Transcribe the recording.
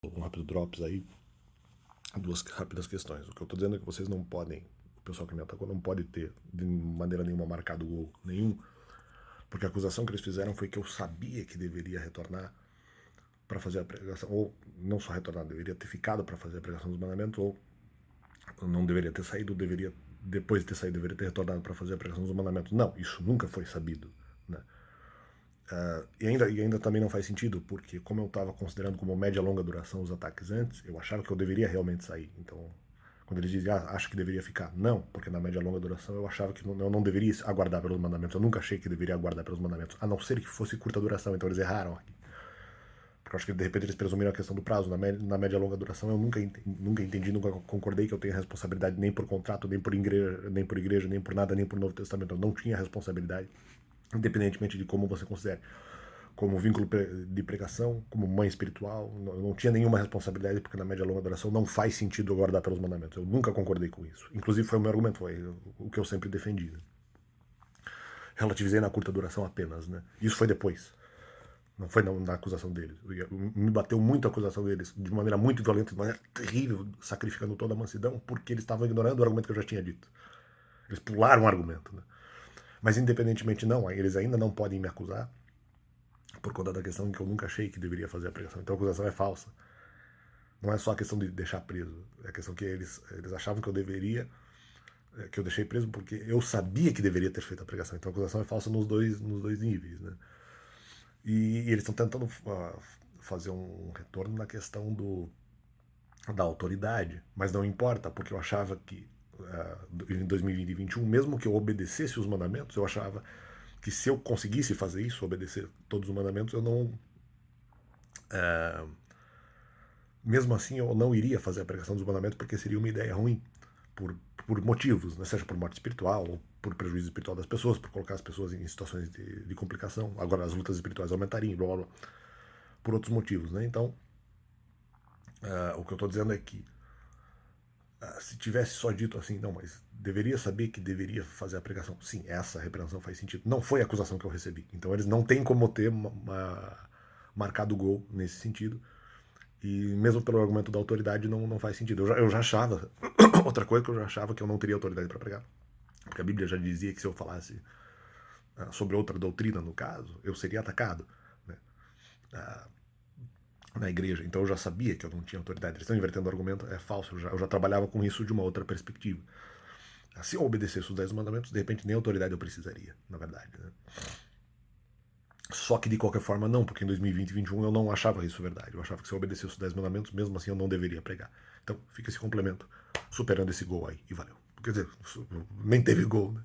Um rápido drops aí, duas rápidas questões. O que eu tô dizendo é que vocês não podem, o pessoal que me atacou não pode ter de maneira nenhuma marcado gol nenhum, porque a acusação que eles fizeram foi que eu sabia que deveria retornar para fazer a pregação, ou não só retornar, deveria ter ficado para fazer a pregação dos mandamentos, ou não deveria ter saído, deveria, depois de ter saído, deveria ter retornado para fazer a pregação dos mandamentos. Não, isso nunca foi sabido, né? E ainda também não faz sentido, porque como eu estava considerando como média e longa duração os ataques antes, eu achava que eu deveria realmente sair. Então, quando eles dizem, acho que deveria ficar, não, porque na média e longa duração eu achava que eu não deveria aguardar pelos mandamentos. Eu nunca achei que deveria aguardar pelos mandamentos, a não ser que fosse curta duração. Então eles erraram aqui. Porque eu acho que de repente eles presumiram a questão do prazo. Na média e longa duração eu nunca entendi, nunca concordei que eu tenha responsabilidade nem por contrato, nem por igreja, nem por nada, nem por Novo Testamento. Eu não tinha responsabilidade, independentemente de como você considere. Como vínculo de pregação, como mãe espiritual, eu não tinha nenhuma responsabilidade, porque na média e longa duração não faz sentido eu guardar pelos mandamentos. Eu nunca concordei com isso. Inclusive foi o meu argumento, foi o que eu sempre defendi. Né? Relativizei na curta duração apenas, né? Isso foi depois. Não foi na acusação deles. Me bateu muito a acusação deles, de maneira muito violenta, de maneira terrível, sacrificando toda a mansidão, porque eles estavam ignorando o argumento que eu já tinha dito. Eles pularam o argumento. Né? Mas independentemente não, eles ainda não podem me acusar, por conta da questão que eu nunca achei que deveria fazer a pregação. Então a acusação é falsa. Não é só a questão de deixar preso, é a questão que eles achavam que eu deveria, que eu deixei preso porque eu sabia que deveria ter feito a pregação. Então a acusação é falsa nos dois níveis. Né? E eles estão tentando fazer um retorno na questão da autoridade, mas não importa, porque eu achava que em 2020 e 2021, mesmo que eu obedecesse os mandamentos, eu achava que se eu conseguisse fazer isso, obedecer todos os mandamentos, eu não... mesmo assim, eu não iria fazer a pregação dos mandamentos, porque seria uma ideia ruim, por motivos, né? Seja por morte espiritual, ou por prejuízo espiritual das pessoas, por colocar as pessoas em situações de complicação. Agora as lutas espirituais aumentariam, blá blá blá, por outros motivos. Né? Então, o que eu estou dizendo é que se tivesse só dito assim, não, mas deveria saber que deveria fazer a pregação. Sim, essa repreensão faz sentido. Não foi a acusação que eu recebi. Então eles não têm como ter marcado o gol nesse sentido. E mesmo pelo argumento da autoridade não faz sentido. Eu já achava, outra coisa que eu já achava que eu não teria autoridade para pregar. Porque a Bíblia já dizia que se eu falasse sobre outra doutrina, no caso, eu seria atacado. Né? Na igreja, então eu já sabia que eu não tinha autoridade. Eles estão invertendo o argumento, é falso, eu já trabalhava com isso de uma outra perspectiva. Se eu obedecesse os 10 mandamentos, de repente nem autoridade eu precisaria, na verdade. Né? Só que de qualquer forma não, porque em 2020 e 2021 eu não achava isso verdade. Eu achava que se eu obedecesse os 10 mandamentos, mesmo assim eu não deveria pregar. Então fica esse complemento, superando esse gol aí, e valeu. Quer dizer, nem teve gol, né?